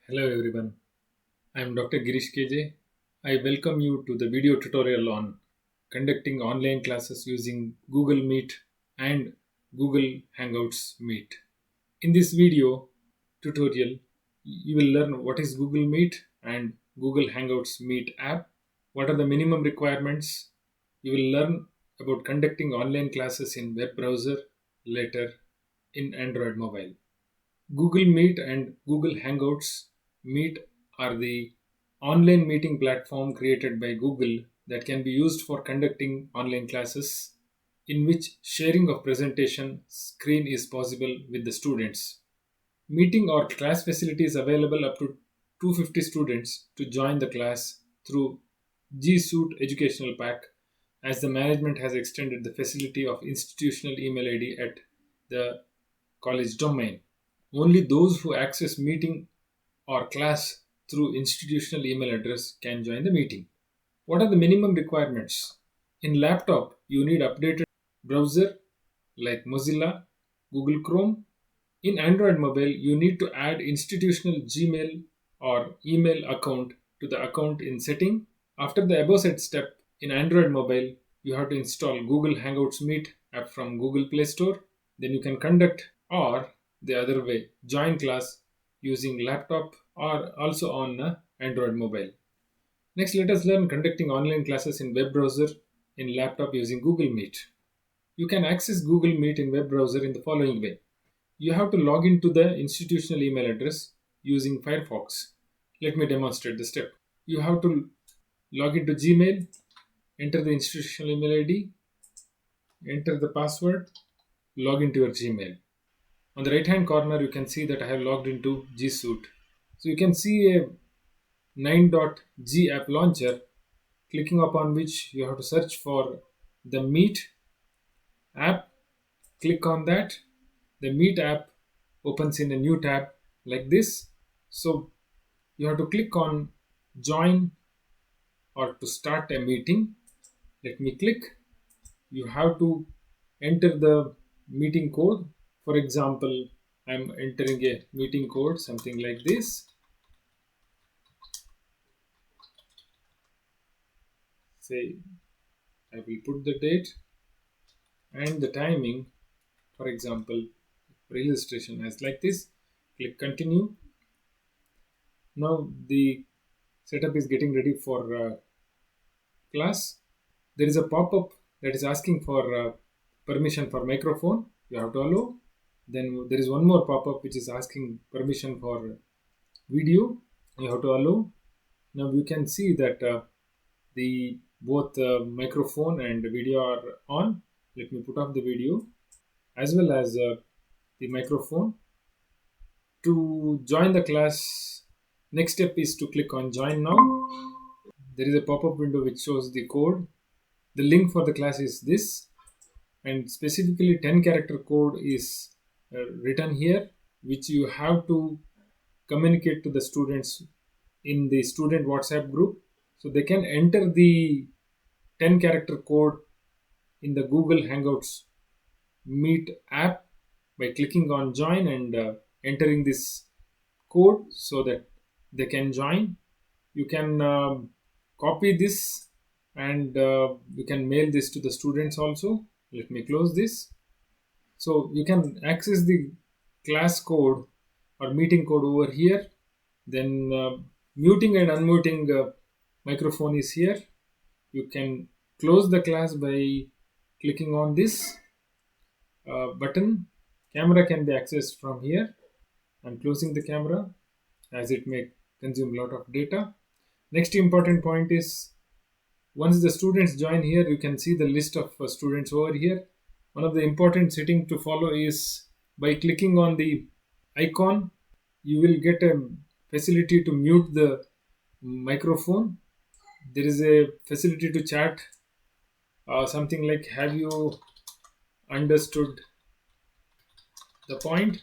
Hello everyone, I am Dr. Girish KJ. I welcome you to the video tutorial on conducting online classes using Google Meet and Google Hangouts Meet. In this video tutorial, you will learn what is Google Meet and Google Hangouts Meet app, what are the minimum requirements. You will learn about conducting online classes in web browser later in Android mobile. Google Meet and Google Hangouts Meet are the online meeting platform created by Google that can be used for conducting online classes in which sharing of presentation screen is possible with the students. Meeting or class facilities available up to 250 students to join the class through G Suite Educational Pack as the management has extended the facility of institutional email ID at the college domain. Only those who access meeting or class through institutional email address can join the meeting. What are the minimum requirements? In laptop, you need updated browser like Mozilla, Google Chrome. In Android mobile, you need to add institutional Gmail or email account to the account in setting. After the above said step, in Android mobile, you have to install Google Hangouts Meet app from Google Play Store. Then you can conduct or the other way, join class using laptop or also on Android mobile. Next, let us learn conducting online classes in web browser in laptop using Google Meet. You can access Google Meet in web browser in the following way. You have to log into the institutional email address using Firefox. Let me demonstrate the step. You have to log into Gmail, enter the institutional email ID, enter the password, log into your Gmail. On the right hand corner, you can see that I have logged into G Suite. So you can see a 9.g app launcher, clicking upon which you have to search for the Meet app. Click on that. The Meet app opens in a new tab like this. So you have to click on join or to start a meeting. Let me click. You have to enter the meeting code. For example, I'm entering a meeting code, something like this. Say, I will put the date and the timing. For example, registration as like this. Click continue. Now the setup is getting ready for class. There is a pop-up that is asking for permission for microphone. You have to allow. Then there is one more pop-up which is asking permission for video. You have to allow. Now you can see that the both microphone and video are on. Let me put off the video as well as the microphone. To join the class, next step is to click on join now. There is a pop-up window which shows the code. The link for the class is this, and specifically 10 character code is written here, which you have to communicate to the students in the student WhatsApp group, so they can enter the 10 character code in the Google Hangouts Meet app by clicking on join and entering this code so that they can join. You can copy this and you can mail this to the students also. Let me close this. So you can access the class code or meeting code over here. Then muting and unmuting microphone is here. You can close the class by clicking on this button. Camera can be accessed from here. I'm closing the camera as it may consume a lot of data. Next important point is once the students join here, you can see the list of students over here. One of the important setting to follow is by clicking on the icon, you will get a facility to mute the microphone. There is a facility to chat, something like have you understood the point.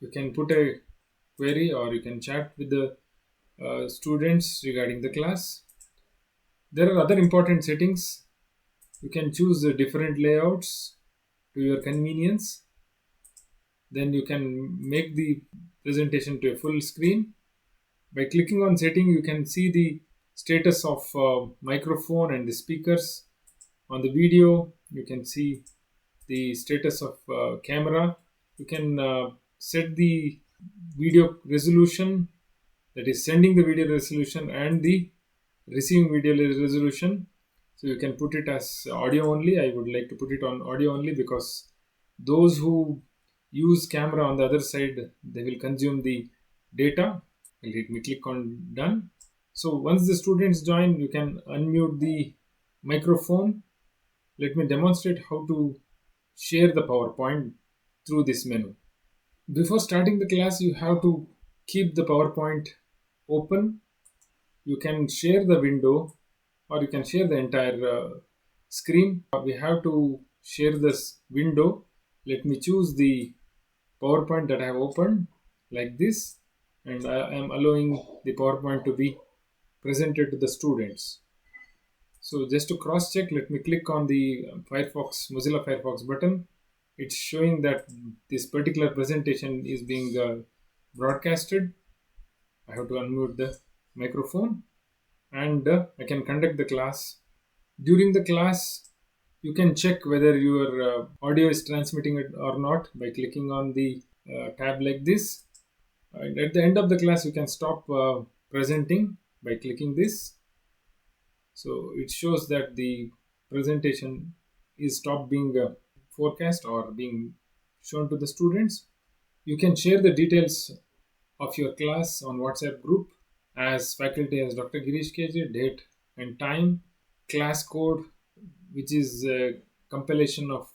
You can put a query or you can chat with the students regarding the class. There are other important settings. You can choose different layouts to your convenience. Then you can make the presentation to a full screen. By clicking on setting, you can see the status of microphone and the speakers. On the video, you can see the status of camera. You can set the video resolution, that is sending the video resolution, and the receiving video resolution. So you can put it as audio only. I would like to put it on audio only because those who use camera on the other side, they will consume the data. Let me click on done. So once the students join, you can unmute the microphone. Let me demonstrate how to share the PowerPoint through this menu. Before starting the class, you have to keep the PowerPoint open. You can share the window or you can share the entire screen. We have to share this window. Let me choose the PowerPoint that I have opened like this, and I am allowing the PowerPoint to be presented to the students. So just to cross check, let me click on the Mozilla Firefox button. It's showing that this particular presentation is being broadcasted. I have to unmute the microphone, and I can conduct the class. During the class, you can check whether your audio is transmitting it or not by clicking on the tab like this. And at the end of the class, you can stop presenting by clicking this. So it shows that the presentation is stopped being forecast or being shown to the students. You can share the details of your class on WhatsApp group as faculty as Dr. Girish KJ, date and time, class code, which is a compilation of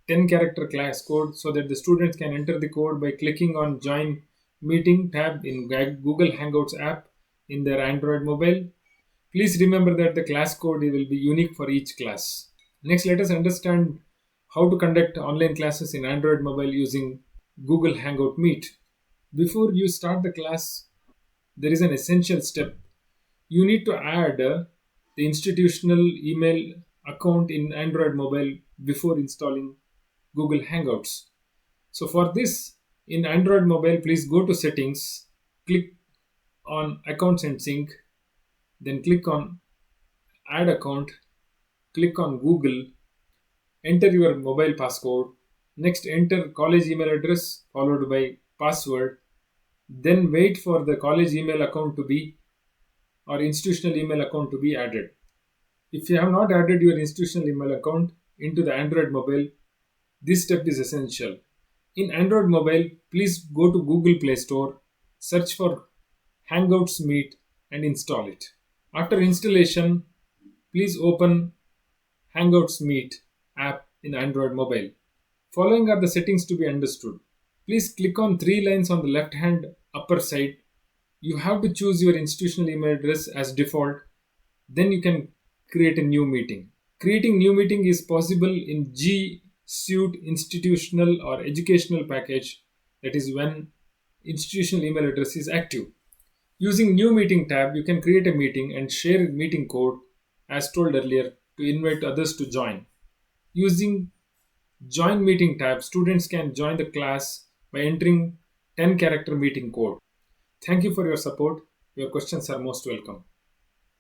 10 character class code, so that the students can enter the code by clicking on join meeting tab in Google Hangouts app in their Android mobile. Please remember that the class code will be unique for each class. Next, let us understand how to conduct online classes in Android mobile using Google Hangout Meet. Before you start the class, there is an essential step. You need to add the institutional email account in Android mobile before installing Google Hangouts. So for this, in Android mobile, please go to settings, click on accounts and sync, then click on add account, click on Google, enter your mobile passcode, next enter college email address followed by password, then wait for the college email account to be or institutional email account to be added. If you have not added your institutional email account into the Android mobile, this step is essential. In Android mobile, please go to Google Play Store, search for Hangouts Meet and install it. After installation, please open Hangouts Meet app in Android mobile. Following are the settings to be understood. Please click on three lines on the left hand upper side. You have to choose your institutional email address as default. Then you can create a new meeting. Creating new meeting is possible in G Suite institutional or educational package, that is when institutional email address is active. Using new meeting tab, you can create a meeting and share meeting code as told earlier to invite others to join. Using join meeting tab, students can join the class by entering 10 character meeting code. Thank you for your support. Your questions are most welcome.